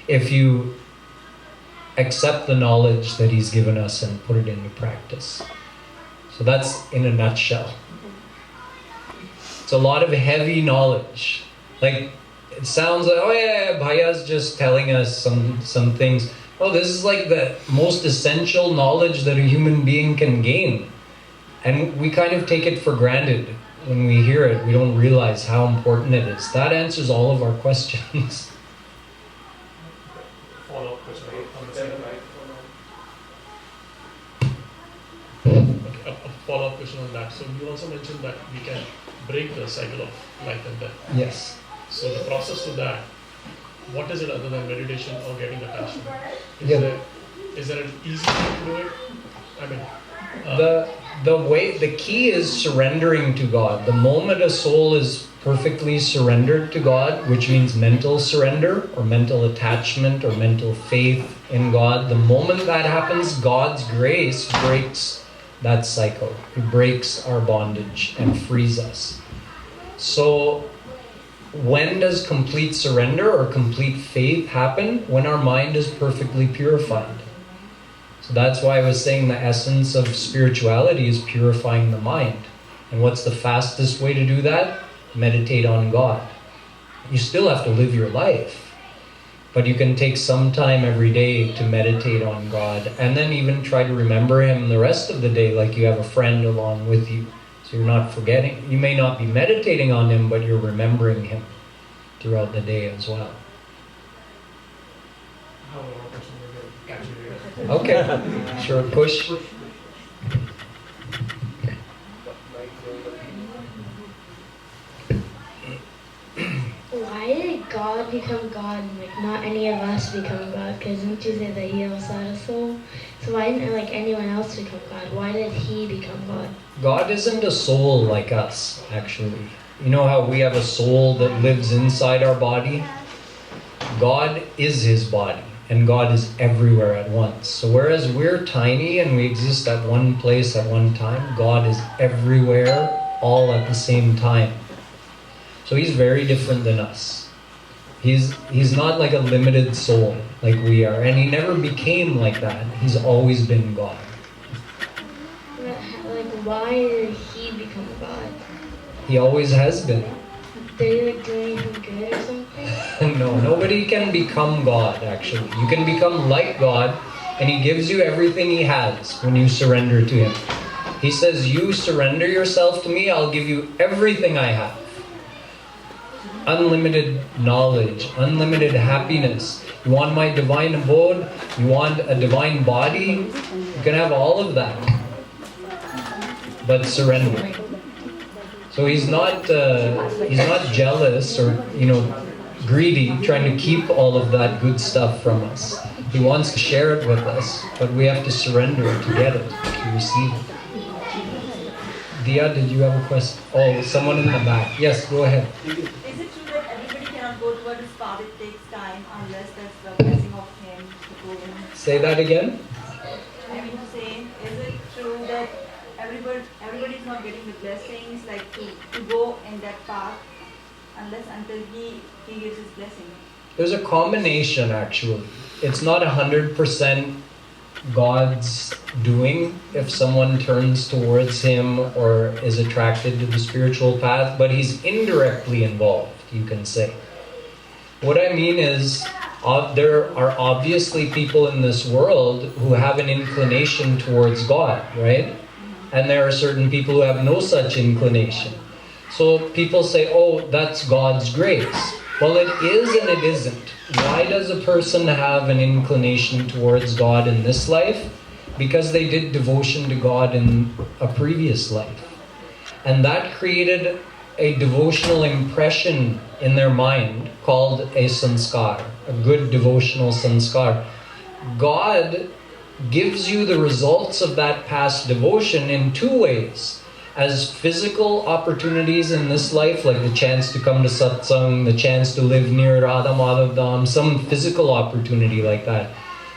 if you accept the knowledge that He's given us and put it into practice. So that's in a nutshell. It's a lot of heavy knowledge. Like, it sounds like, oh yeah, Bhaya's just telling us some things. Oh, this is like the most essential knowledge that a human being can gain. And we kind of take it for granted when we hear it. We don't realize how important it is. That answers all of our questions. Follow-up question on the same. Okay, a follow-up question on that. So you also mentioned that we can break the cycle of life and death. Yes. So the process to that, what is it other than meditation or getting attachment? Is there an easy way to do it? I mean, the key is surrendering to God. The moment a soul is perfectly surrendered to God, which means mental surrender or mental attachment or mental faith in God, the moment that happens, God's grace breaks that cycle. It breaks our bondage and frees us. So when does complete surrender or complete faith happen? When our mind is perfectly purified. So that's why I was saying the essence of spirituality is purifying the mind. And what's the fastest way to do that? Meditate on God. You still have to live your life, but you can take some time every day to meditate on God, and then even try to remember Him the rest of the day, like you have a friend along with you. So you're not forgetting. You may not be meditating on Him, but you're remembering Him throughout the day as well. Okay, sure, push. Why did God become God and like not any of us become God? Because didn't you say that He also had a soul? So why didn't like anyone else become God? Why did He become God? God isn't a soul like us, actually. You know how we have a soul that lives inside our body? God is His body, and God is everywhere at once. So whereas we're tiny and we exist at one place at one time, God is everywhere all at the same time. So He's very different than us. He's not like a limited soul like we are, and He never became like that. He's always been God. Like, why did He become God? He always has been. Did He like do anything good or something? No, nobody can become God, actually. You can become like God, and He gives you everything He has when you surrender to Him. He says, you surrender yourself to me, I'll give you everything I have. Unlimited knowledge, unlimited happiness. You want my divine abode? You want a divine body? You can have all of that. But surrender. So He's not jealous or greedy, trying to keep all of that good stuff from us. He wants to share it with us, but we have to surrender to get it, to receive it. Dia, did you have a question? Oh, someone in the back. Yes, go ahead. Is it true that everybody cannot go toward His path? It takes time unless that's the blessing of Him to go in. Say that again. I mean to say, is it true that everybody is not getting the blessings like to go in that path until He gives His blessing? There's a combination, actually. It's not 100% God's doing if someone turns towards Him or is attracted to the spiritual path, but He's indirectly involved, you can say. What I mean is, there are obviously people in this world who have an inclination towards God, right? And there are certain people who have no such inclination. So people say, oh, that's God's grace. Well, it is and it isn't. Why does a person have an inclination towards God in this life? Because they did devotion to God in a previous life. And that created a devotional impression in their mind called a sanskar, a good devotional sanskar. God gives you the results of that past devotion in two ways. As physical opportunities in this life, like the chance to come to satsang, the chance to live near Radha Madhav Dham, some physical opportunity like that.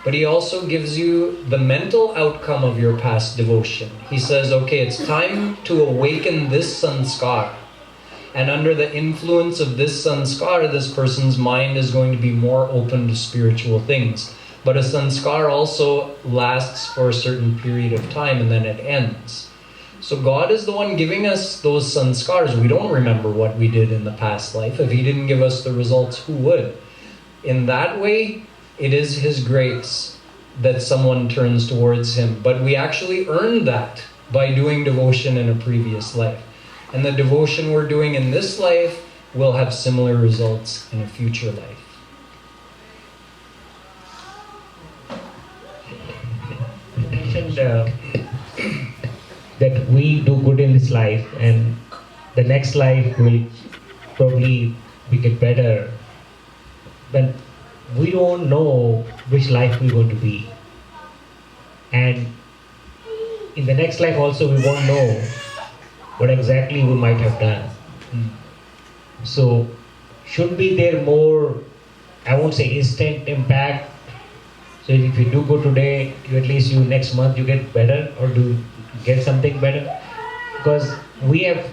But He also gives you the mental outcome of your past devotion. He says, okay, it's time to awaken this sanskar. And under the influence of this sanskar, this person's mind is going to be more open to spiritual things. But a sanskar also lasts for a certain period of time and then it ends. So God is the one giving us those sanskars. We don't remember what we did in the past life. If He didn't give us the results, who would? In that way, it is His grace that someone turns towards Him. But we actually earned that by doing devotion in a previous life. And the devotion we're doing in this life will have similar results in a future life. You mentioned that we do good in this life and the next life will probably we get better. But we don't know which life we're going to be. And in the next life also we won't know what exactly we might have done. So should be there more, I won't say instant impact. So if you do go today, at least you next month you get better or do get something better. Because we have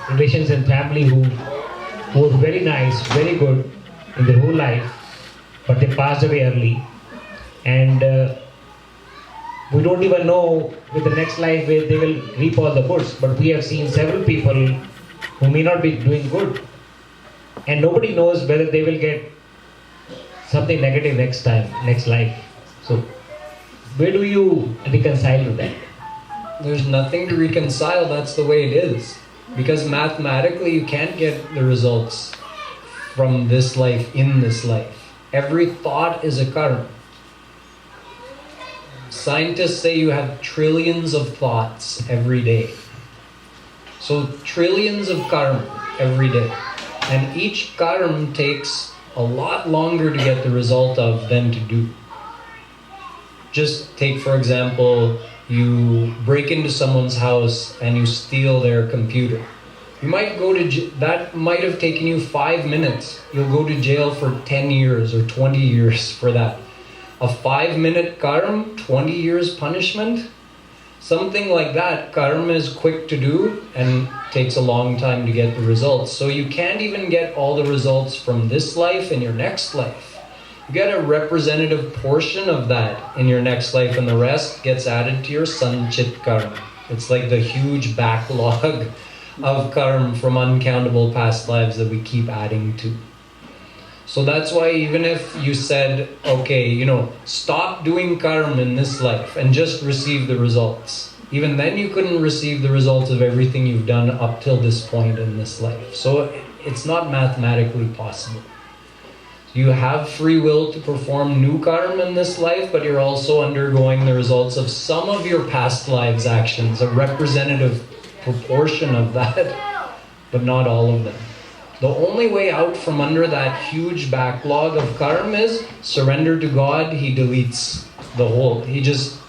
relations and family who were very nice, very good in their whole life, but they passed away early. And we don't even know with the next life where they will reap all the goods. But we have seen several people who may not be doing good. And nobody knows whether they will get something negative next time, next life. So where do you reconcile to that? There's nothing to reconcile, that's the way it is. Because mathematically you can't get the results from this life in this life. Every thought is a karma. Scientists say you have trillions of thoughts every day. So trillions of karma every day. And each karma takes a lot longer to get the result of than to do. Just take, for example, you break into someone's house and you steal their computer. You might go to that might have taken you 5 minutes. You'll go to jail for 10 years or 20 years for that. A 5-minute karma, 20 years punishment? Something like that, karma is quick to do and takes a long time to get the results. So you can't even get all the results from this life in your next life. You get a representative portion of that in your next life and the rest gets added to your sanchit karma. It's like the huge backlog of karma from uncountable past lives that we keep adding to. So that's why even if you said, okay, stop doing karma in this life and just receive the results, even then you couldn't receive the results of everything you've done up till this point in this life. So it's not mathematically possible. You have free will to perform new karma in this life, but you're also undergoing the results of some of your past lives' actions, a representative proportion of that, but not all of them. The only way out from under that huge backlog of karma is surrender to God. He deletes the whole. He just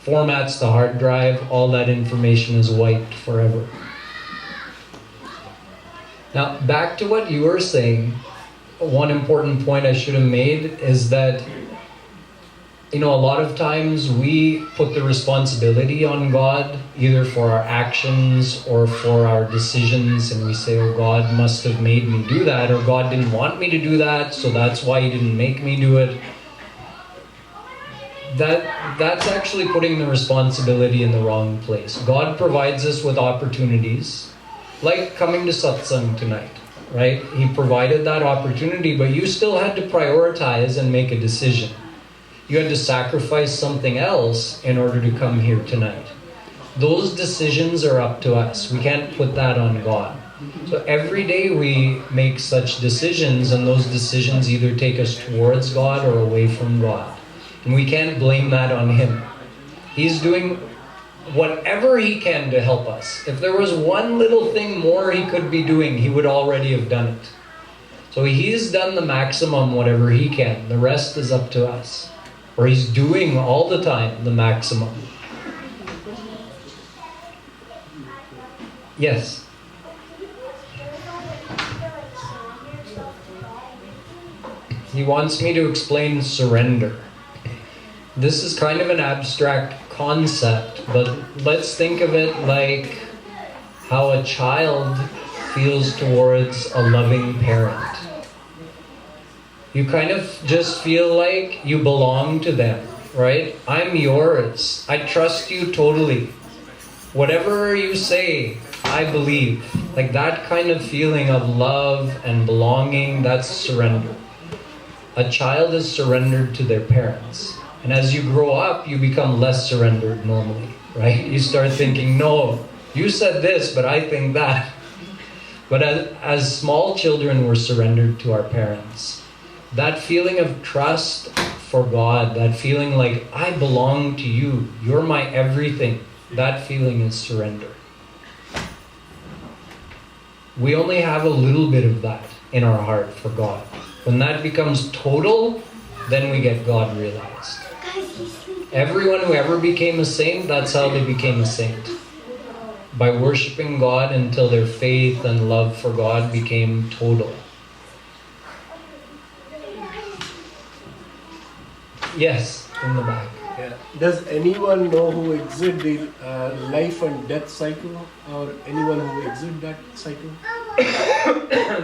formats the hard drive. All that information is wiped forever. Now, back to what you were saying, one important point I should have made is that a lot of times we put the responsibility on God, either for our actions or for our decisions, and we say, oh, God must have made me do that, or God didn't want me to do that, so that's why He didn't make me do it. That's actually putting the responsibility in the wrong place. God provides us with opportunities, like coming to satsang tonight, right? He provided that opportunity, but you still had to prioritize and make a decision. You had to sacrifice something else in order to come here tonight. Those decisions are up to us. We can't put that on God. So every day we make such decisions, and those decisions either take us towards God or away from God. And we can't blame that on Him. He's doing whatever He can to help us. If there was one little thing more He could be doing, He would already have done it. So He's done the maximum, whatever He can. The rest is up to us. Or He's doing all the time the maximum. Yes? He wants me to explain surrender. This is kind of an abstract concept, but let's think of it like how a child feels towards a loving parent. You kind of just feel like you belong to them, right? I'm yours. I trust you totally. Whatever you say, I believe. Like that kind of feeling of love and belonging, that's surrender. A child is surrendered to their parents. And as you grow up, you become less surrendered normally, right? You start thinking, no, you said this, but I think that. But as small children, we're surrendered to our parents. That feeling of trust for God, that feeling like, I belong to you, you're my everything, that feeling is surrender. We only have a little bit of that in our heart for God. When that becomes total, then we get God realized. Everyone who ever became a saint, that's how they became a saint. By worshiping God until their faith and love for God became total. Yes, in the back. Yeah. Does anyone know who exit the life and death cycle, or anyone who exit that cycle?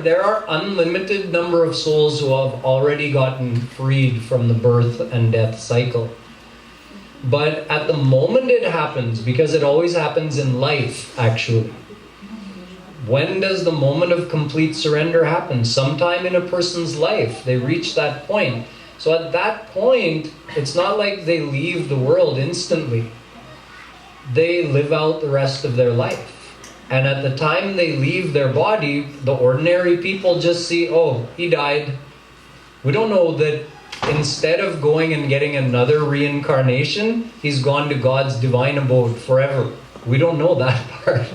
There are unlimited number of souls who have already gotten freed from the birth and death cycle. But at the moment it happens, because it always happens in life, actually. When does the moment of complete surrender happen? Sometime in a person's life, they reach that point. So at that point, it's not like they leave the world instantly. They live out the rest of their life. And at the time they leave their body, the ordinary people just see, oh, he died. We don't know that instead of going and getting another reincarnation, he's gone to God's divine abode forever. We don't know that part.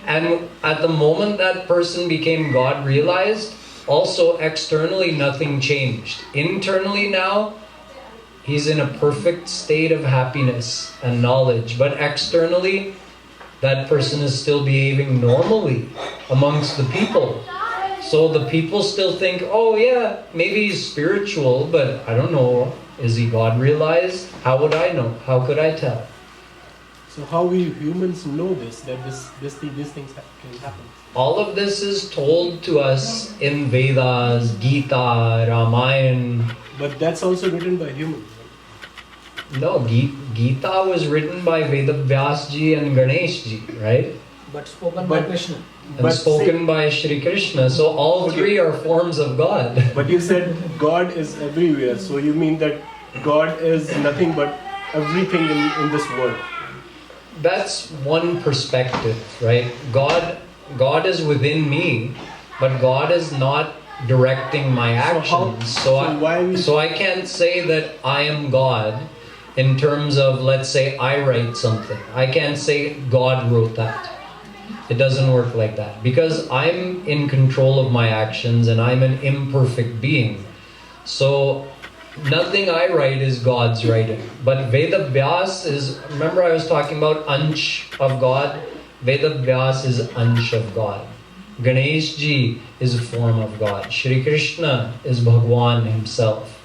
And at the moment that person became God realized, also externally nothing changed. Internally now, he's in a perfect state of happiness and knowledge. But externally, that person is still behaving normally amongst the people. So the people still think, oh yeah, maybe he's spiritual, but I don't know. Is he God realized? How would I know? How could I tell? So how we humans know this, that these things can happen? All of this is told to us in Vedas, Gita, Ramayana. But that's also written by humans. No, Gita was written by Vedavyas ji and Ganesh ji, right? But spoken by Krishna. And spoken by Shri Krishna. So all three are forms of God. But you said God is everywhere. So you mean that God is nothing but everything in this world. That's one perspective, right? God is within me, but God is not directing my actions. So I can't say that I am God in terms of, let's say, I write something. I can't say God wrote that. It doesn't work like that. Because I'm in control of my actions and I'm an imperfect being. So nothing I write is God's writing. But Vedavyas is, remember I was talking about Ansh of God? Vedavyas is Ansh of God. Ganesh ji is a form of God. Shri Krishna is Bhagwan himself.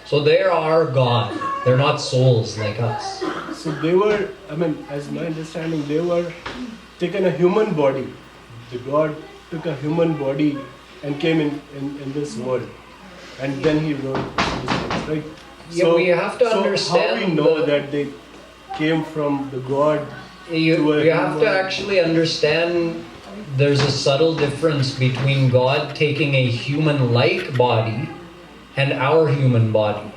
So they are God. They're not souls like us. So they were, as my understanding, they were taken a human body. The God took a human body and came in this world. And then he wrote these things, right? Yeah, we have to understand. How we know that they came from the God? You have to actually understand there's a subtle difference between God taking a human-like body and our human body.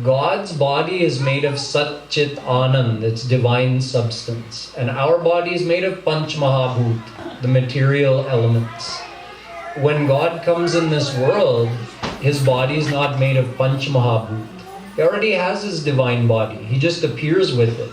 God's body is made of Sat Chit Anand, its divine substance. And our body is made of Panch Mahabhut, the material elements. When God comes in this world, his body is not made of Panch Mahabhut. He already has his divine body. He just appears with it.